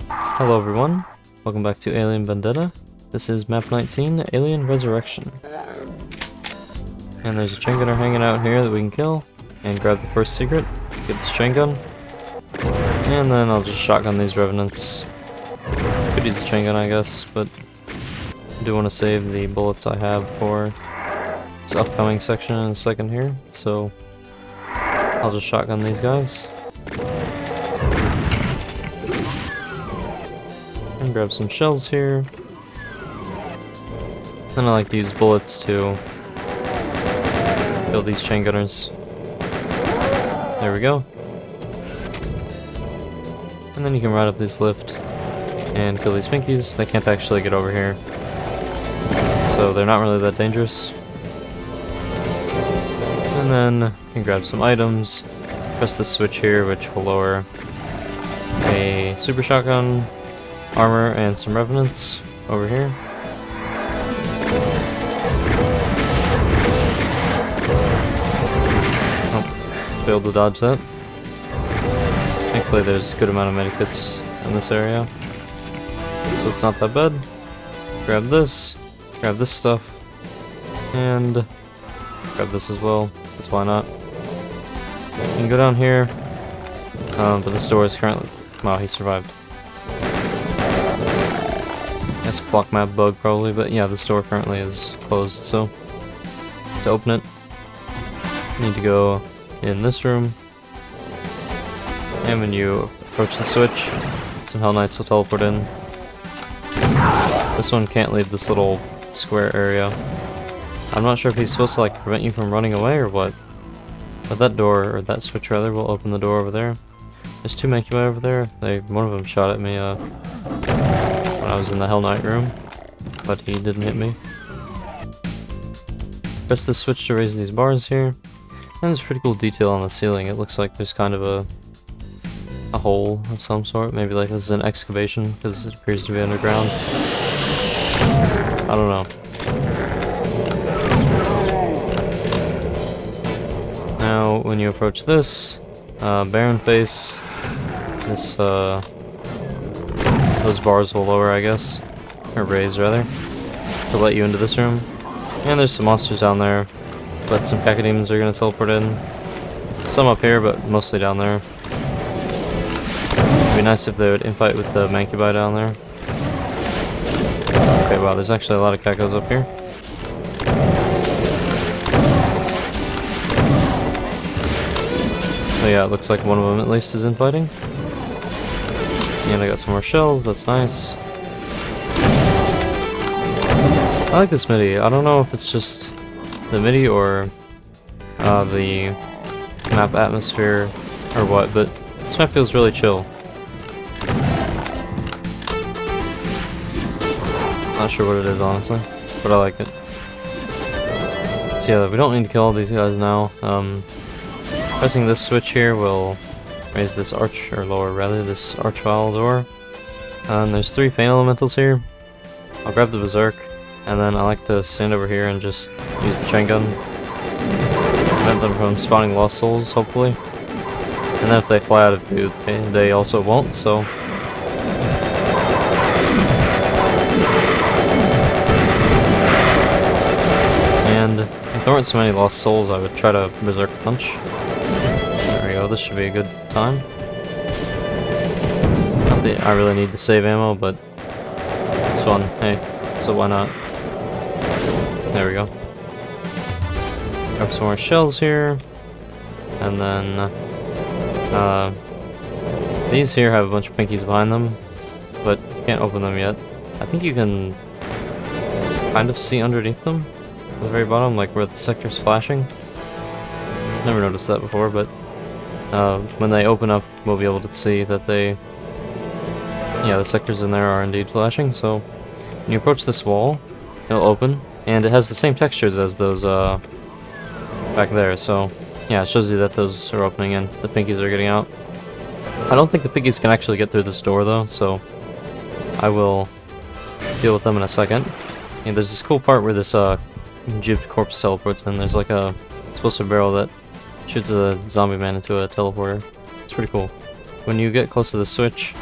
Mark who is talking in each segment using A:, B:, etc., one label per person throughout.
A: Hello everyone, welcome back to Alien Vendetta. This is map 19, Alien Resurrection. And there's a chain gunner hanging out here that we can kill, and grab the first secret, get this chain gun, and then I'll just shotgun these revenants. Could use the chain gun I guess, but I do want to save the bullets I have for this upcoming section in a second here, so I'll just shotgun these guys. And grab some shells here. And I like to use bullets to kill these chain gunners. There we go. And then you can ride up this lift and kill these pinkies. They can't actually get over here, so they're not really that dangerous. And then you can grab some items, press the switch here, which will lower a super shotgun, armor, and some revenants over here. Oh, failed to dodge that. Thankfully there's a good amount of medikits in this area, so it's not that bad. Grab this stuff, and grab this as well, because why not? You can go down here, but this door is currently... Wow, he survived. That's a block map bug probably, but yeah, this door currently is closed, so to open it, you need to go in this room, and when you approach the switch, some Hell Knights will teleport in. This one can't leave this little square area. I'm not sure if he's supposed to like prevent you from running away or what, but that door, or that switch rather, will open the door over there. There's two Mancubi over there. One of them shot at me when I was in the Hell Knight room, but he didn't hit me. Press the switch to raise these bars here, and there's a pretty cool detail on the ceiling. It looks like there's kind of a hole of some sort. Maybe like this is an excavation, because it appears to be underground. I don't know. Now, when you approach this, barren face, this, those bars will lower, I guess, or raise rather, to let you into this room. And there's some monsters down there, but some cacodemons are going to teleport in. Some up here, but mostly down there. It'd be nice if they would infight with the Mancubi down there. Okay, wow, there's actually a lot of cacos up here. So yeah, it looks like one of them at least is infighting. And I got some more shells, that's nice. I like this MIDI. I don't know if it's just the MIDI or the map atmosphere or what, but this map feels really chill. Not sure what it is honestly, but I like it. So yeah, we don't need to kill all these guys now. Pressing this switch here will raise this arch, or lower rather, this archvile door. And there's 3 pain elementals here. I'll grab the berserk, and then I like to stand over here and just use the chain gun. Prevent them from spawning lost souls, hopefully. And then if they fly out of view, they also won't, so... And if there weren't so many lost souls, I would try to berserk punch. This should be a good time. Not that I really need to save ammo, but it's fun. Hey, so why not? There we go. Grab some more shells here, and then these here have a bunch of pinkies behind them, but you can't open them yet. I think you can kind of see underneath them at the very bottom, like where the sector's flashing. Never noticed that before, but when they open up, we'll be able to see that the sectors in there are indeed flashing. So when you approach this wall, it'll open, and it has the same textures as those back there. So yeah, it shows you that those are opening and the pinkies are getting out. I don't think the pinkies can actually get through this door though, so I will deal with them in a second. And there's this cool part where this jibbed corpse teleports in. There's like a explosive barrel that shoots a zombie man into a teleporter. It's pretty cool. When you get close to the switch,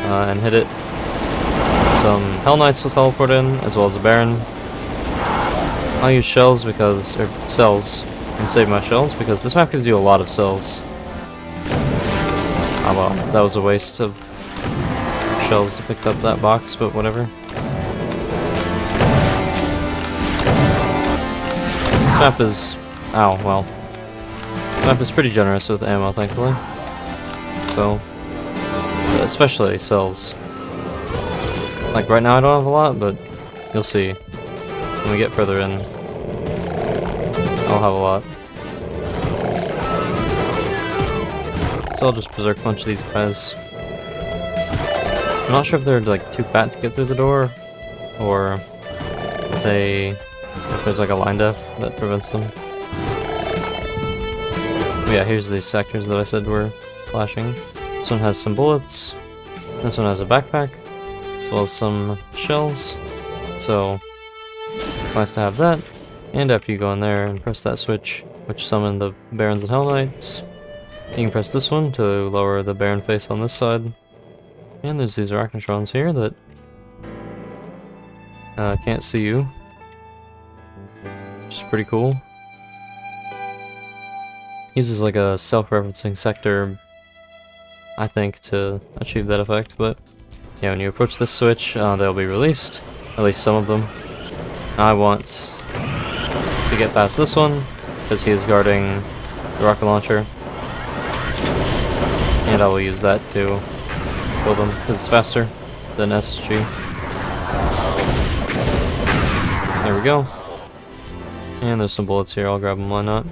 A: and hit it. Some Hell Knights will teleport in, as well as a Baron. I'll use shells because, or cells, and save my shells because this map gives you a lot of cells. Oh well, that was a waste of shells to pick up that box, but whatever. This map is... oh, well. This map is pretty generous with ammo, thankfully. So, especially cells. Like right now I don't have a lot, but you'll see. When we get further in, I'll have a lot. So I'll just berserk punch these guys. I'm not sure if they're like too fat to get through the door, or if there's like a line def that prevents them. But yeah, here's these sectors that I said were flashing. This one has some bullets. This one has a backpack, as well as some shells. So it's nice to have that. And after you go in there and press that switch, which summon the Barons and Hell Knights, you can press this one to lower the Baron face on this side. And there's these Arachnotrons here that can't see you, which is pretty cool. Uses like a self-referencing sector, I think, to achieve that effect, but yeah, when you approach this switch, they'll be released, at least some of them. I want to get past this one, because he is guarding the rocket launcher, and I will use that to kill them, because it's faster than SSG. There we go. And there's some bullets here, I'll grab them, why not?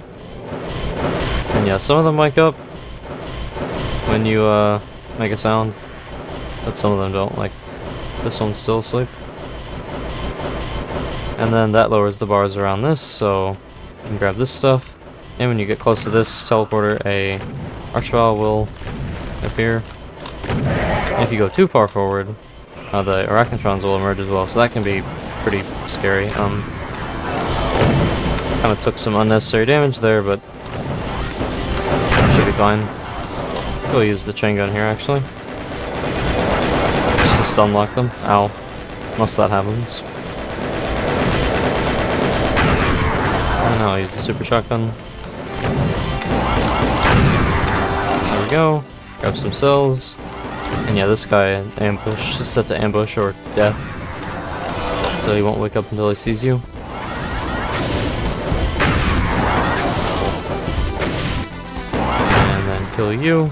A: And yeah, some of them wake up when you make a sound, but some of them don't, like this one's still asleep. And then that lowers the bars around this, so you can grab this stuff. And when you get close to this teleporter, a Archvile will appear. If you go too far forward, the Arachnotrons will emerge as well, so that can be pretty scary. Kind of took some unnecessary damage there, but should be fine. We'll use the chain gun here, actually. Just to stun lock them. Ow. Unless that happens. And now I'll use the super shotgun. There we go. Grab some cells. And yeah, this guy, ambush, is set to ambush or death. So he won't wake up until he sees you. And then kill you.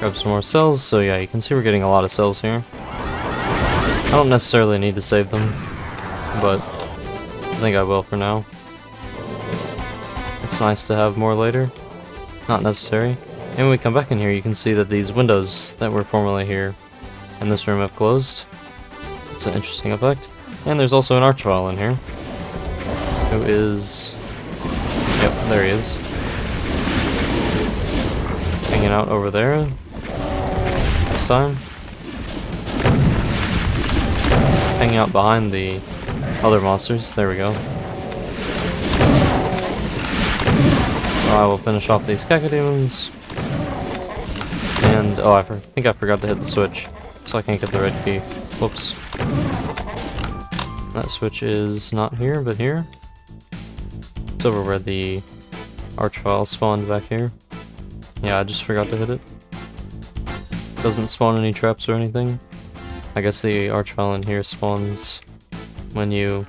A: Grab some more cells, so yeah, you can see we're getting a lot of cells here. I don't necessarily need to save them, but I think I will for now. It's nice to have more later. Not necessary. And when we come back in here, you can see that these windows that were formerly here in this room have closed. It's an interesting effect. And there's also an Archvile in here, who is... yep, there he is. Hanging out over there this time. Hanging out behind the other monsters. There we go. So I will finish off these Cacodemons. And, oh, I think I forgot to hit the switch, so I can't get the red key. Whoops. That switch is not here, but here. It's over where the Archvile spawned back here. Yeah, I just forgot to hit it. Doesn't spawn any traps or anything. I guess the Archvile in here spawns when you...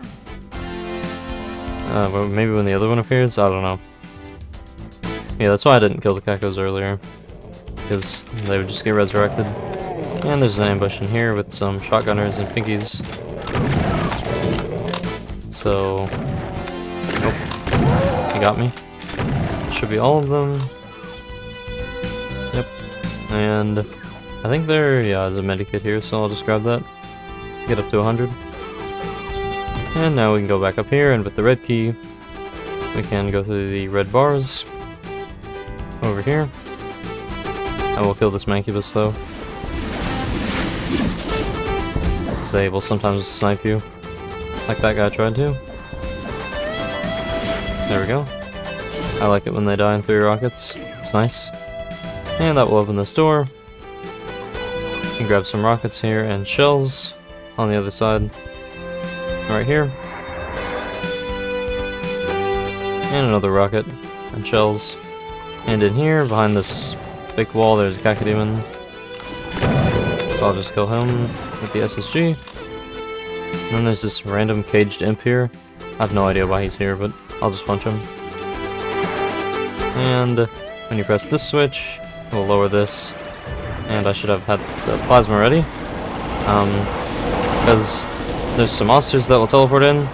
A: well, maybe when the other one appears? I don't know. Yeah, that's why I didn't kill the Cacos earlier, because they would just get resurrected. And there's an ambush in here with some shotgunners and pinkies. So... nope. He got me. Should be all of them. Yep. And I think there, yeah, there's a medikit here, so I'll just grab that. Get up to 100. And now we can go back up here, and with the red key, we can go through the red bars. Over here. I will kill this Mancubus though, because they will sometimes snipe you, like that guy tried to. There we go. I like it when they die in 3 rockets. It's nice. And that will open this door. can grab some rockets here and shells on the other side. Right here. And another rocket and shells. And in here, behind this big wall, there's a Cacodemon. So I'll just kill him with the SSG. And then there's this random caged imp here. I have no idea why he's here, but I'll just punch him. And when you press this switch, it will lower this. And I should have had the plasma ready. Because there's some monsters that will teleport in.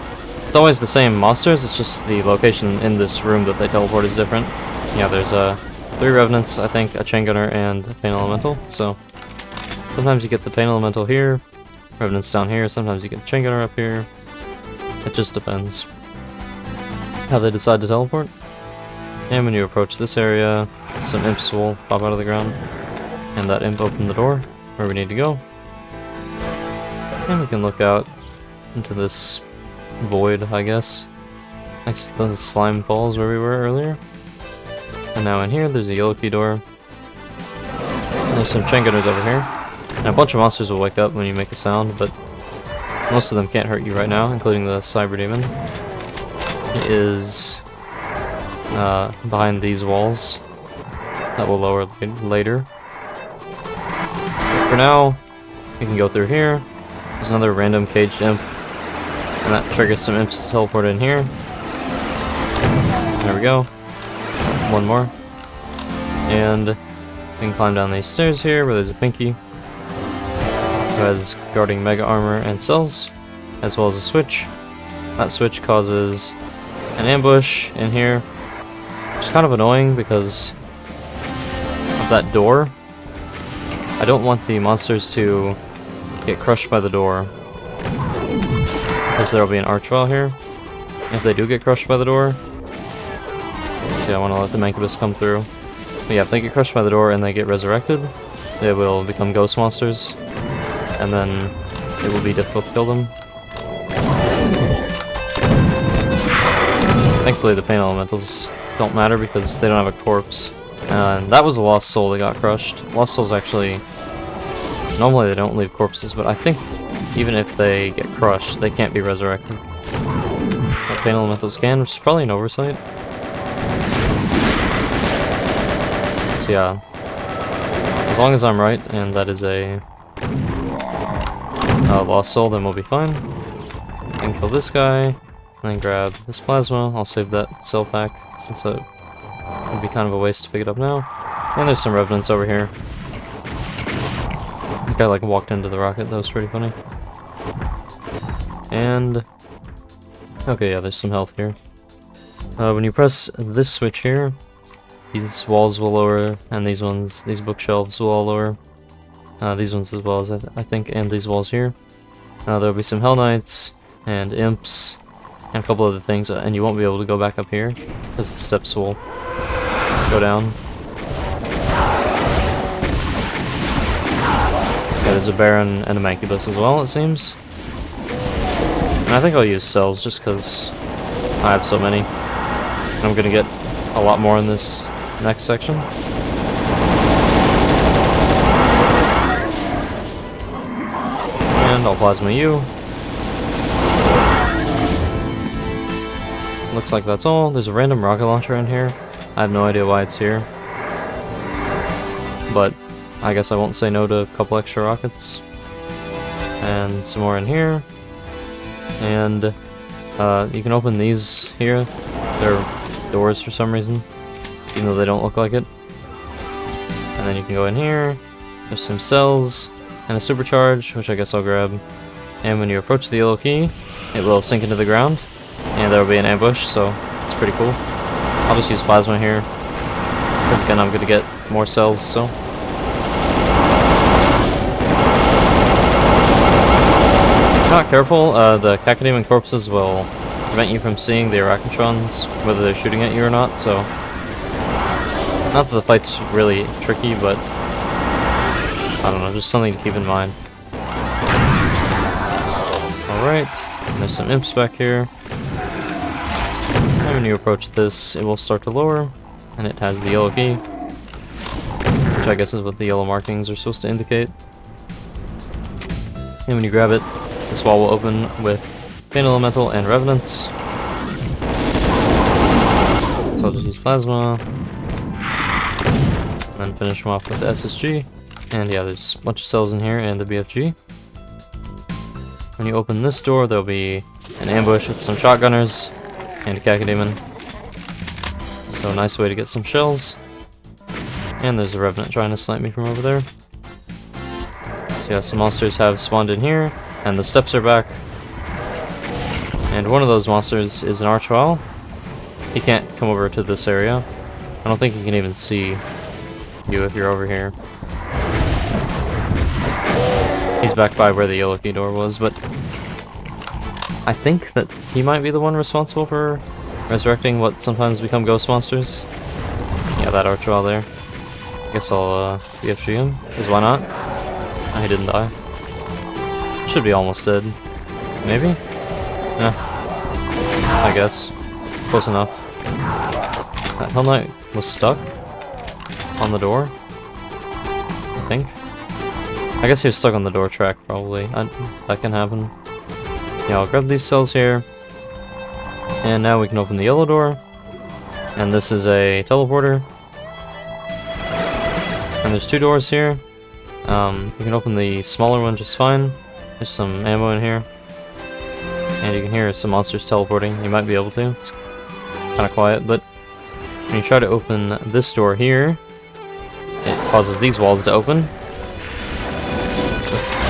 A: It's always the same monsters, it's just the location in this room that they teleport is different. Yeah, there's 3 revenants, I think, a chain gunner, and a pain elemental. So sometimes you get the pain elemental here, revenants down here, sometimes you get chain gunner up here. It just depends how they decide to teleport. And when you approach this area, some imps will pop out of the ground. And that imp opened the door where we need to go. And we can look out into this void, I guess, next to the slime balls where we were earlier. And now in here, there's a yellow key door. And there's some chain gunners over here. And a bunch of monsters will wake up when you make a sound, but most of them can't hurt you right now, including the cyber demon. It is behind these walls. That will lower later. For now, you can go through here. There's another random caged imp, and that triggers some imps to teleport in here. There we go. One more. And you can climb down these stairs here where there's a Pinky who has guarding mega armor and cells, as well as a switch. That switch causes an ambush in here, which is kind of annoying because of that door. I don't want the monsters to get crushed by the door, because there will be an archvile here. If they do get crushed by the door, see, I want to let the Mancubus come through. But yeah, if they get crushed by the door and they get resurrected, they will become ghost monsters, and then it will be difficult to kill them. Thankfully the pain elementals don't matter because they don't have a corpse. And that was a lost soul that got crushed. Lost souls actually, normally they don't leave corpses, but I think even if they get crushed, they can't be resurrected. That pain elementals can, which is probably an oversight. So yeah, as long as I'm right, and that is a lost soul, then we'll be fine. And kill this guy, and then grab this plasma. I'll save that cell pack, since it would be kind of a waste to pick it up now. And there's some revenants over here. The guy like walked into the rocket, that was pretty funny. And okay, yeah, there's some health here. When you press this switch here, these walls will lower, and these ones, these bookshelves will all lower. These ones as well, as I think, and these walls here. There'll be some Hell Knights, and imps, and a couple other things, and you won't be able to go back up here, because the steps will go down. Okay, there's a Baron and a Mancubus as well, it seems. And I think I'll use cells, just because I have so many. I'm gonna get a lot more in this next section. And I'll plasma you. Looks like that's all. There's a random rocket launcher in here. I have no idea why it's here. But I guess I won't say no to a couple extra rockets. And some more in here. And you can open these here. They're doors for some reason, even though they don't look like it. And then you can go in here. There's some cells and a supercharge, which I guess I'll grab. And when you approach the yellow key, it will sink into the ground, and there will be an ambush, so it's pretty cool. I'll just use plasma here, because again I'm going to get more cells, so. If you're not careful, the Cacodemon corpses will prevent you from seeing the Arachnotrons, whether they're shooting at you or not, so. Not that the fight's really tricky, but I don't know, just something to keep in mind. Alright, there's some imps back here. And when you approach this, it will start to lower, and it has the yellow key, which I guess is what the yellow markings are supposed to indicate. And when you grab it, this wall will open with Pain Elemental and Revenants. So I'll just use Plasma. And then finish them off with the SSG. And yeah, there's a bunch of cells in here and the BFG. When you open this door, there'll be an ambush with some shotgunners and a Cacodemon. So nice way to get some shells. And there's a Revenant trying to snipe me from over there. So yeah, some monsters have spawned in here, and the steps are back. And one of those monsters is an Archvile. He can't come over to this area. I don't think he can even see you if you're over here. He's back by where the yellow key door was, but I think that he might be the one responsible for resurrecting what sometimes become ghost monsters. Yeah, that Archvile there. I guess I'll BFG him, because why not? Oh, he didn't die. Should be almost dead. Maybe? Yeah. I guess. Close enough. That Hell Knight was stuck on the door, I think. I guess he was stuck on the door track, probably. That can happen. Yeah, I'll grab these cells here. And now we can open the yellow door. And this is a teleporter. And there's two doors here. You can open the smaller one just fine. There's some ammo in here. And you can hear some monsters teleporting. You might be able to. It's kind of quiet, but when you try to open this door here, it causes these walls to open.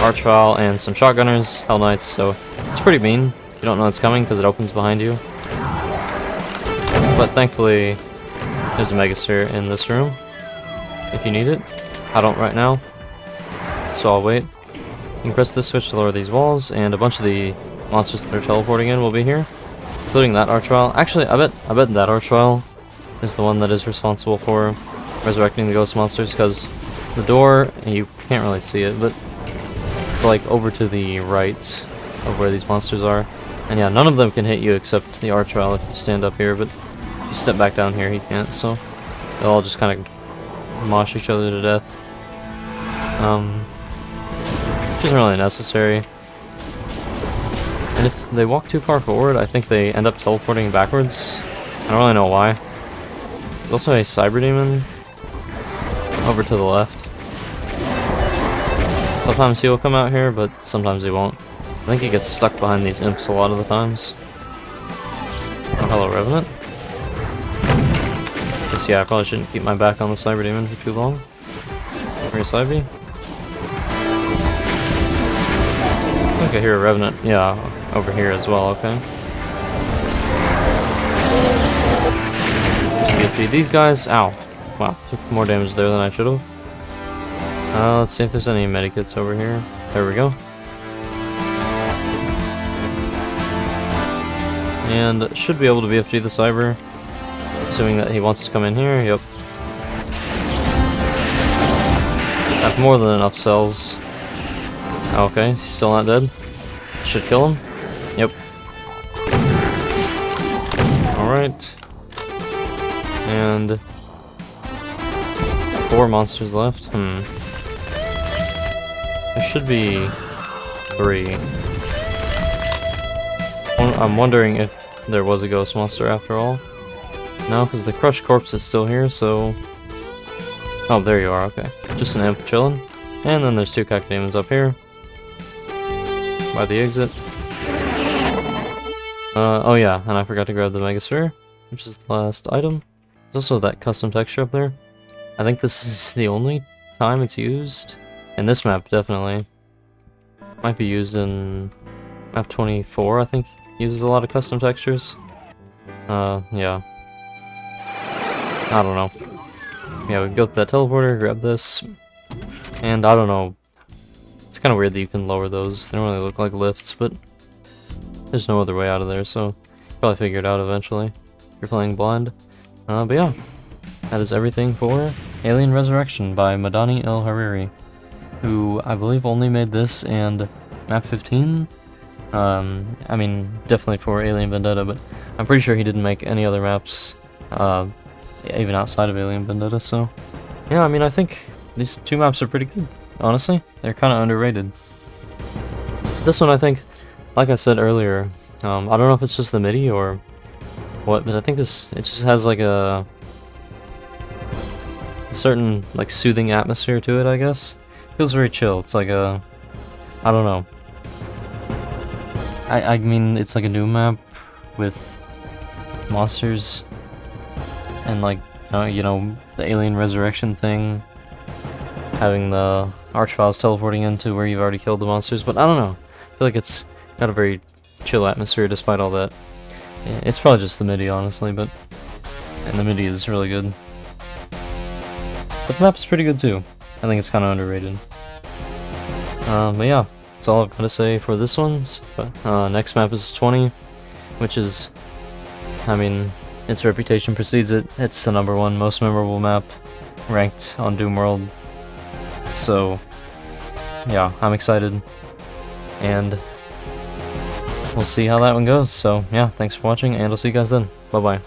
A: Archvile and some shotgunners, Hell Knights, so it's pretty mean. You don't know it's coming because it opens behind you. But thankfully, there's a Megasphere in this room if you need it. I don't right now, so I'll wait. You can press this switch to lower these walls, and a bunch of the monsters that are teleporting in will be here, including that Archvile. Actually, I bet that Archvile is the one that is responsible for resurrecting the ghost monsters, because the door, you can't really see it, but it's like over to the right of where these monsters are. And yeah, none of them can hit you except the Archvile if you stand up here, but if you step back down here, he can't, so they'll all just kind of mosh each other to death. Which isn't really necessary. And if they walk too far forward, I think they end up teleporting backwards. I don't really know why. There's also a Cyber Demon over to the left. Sometimes he will come out here, but sometimes he won't. I think he gets stuck behind these imps a lot of the times. Oh, hello, Revenant. Guess yeah, I probably shouldn't keep my back on the Cyber Demon for too long. Where's Cyber? I think I hear a Revenant, yeah, over here as well, okay. Just BFG these guys. Ow. Wow, took more damage there than I should have. Let's see if there's any medikits over here. There we go. And should be able to BFG the Cyber, assuming that he wants to come in here. Yep. I have more than enough cells. Okay, he's still not dead. Should kill him. Yep. Alright. And 4 monsters left. There should be 3. I'm wondering if there was a ghost monster after all. No, because the crushed corpse is still here, so... Oh, there you are, okay. Just an imp chilling. And then there's 2 Cacodemons up here. By the exit. Oh yeah, and I forgot to grab the Megasphere, which is the last item. There's also that custom texture up there. I think this is the only time it's used. In this map, definitely. Might be used in map 24, I think. Uses a lot of custom textures. Yeah. I don't know. Yeah, we can go to that teleporter, grab this. And I don't know. It's kind of weird that you can lower those. They don't really look like lifts, but there's no other way out of there, so you'll probably figure it out eventually if you're playing blind. But yeah, that is everything for Alien Resurrection by Madani El Hariri, who I believe only made this and map 15. I mean, definitely for Alien Vendetta, but I'm pretty sure he didn't make any other maps, even outside of Alien Vendetta, so yeah, I mean, I think these 2 maps are pretty good, honestly. They're kind of underrated. this one I think, like I said earlier, I don't know if it's just the MIDI or what, but I think it just has like a certain like soothing atmosphere to it, I guess. Feels very chill. It's like a, I don't know. I mean, it's like a new map with monsters and like you know the alien resurrection thing, having the archviles teleporting into where you've already killed the monsters. But I don't know. I feel like it's got a very chill atmosphere despite all that. Yeah, it's probably just the MIDI, honestly, and the MIDI is really good. But the map is pretty good too. I think it's kind of underrated. But yeah, that's all I've got to say for this one's. Next map is 20, which is, I mean, its reputation precedes it. It's the #1 most memorable map ranked on Doom World. So, yeah, I'm excited. And we'll see how that one goes. So, yeah, thanks for watching, and I'll see you guys then. Bye-bye.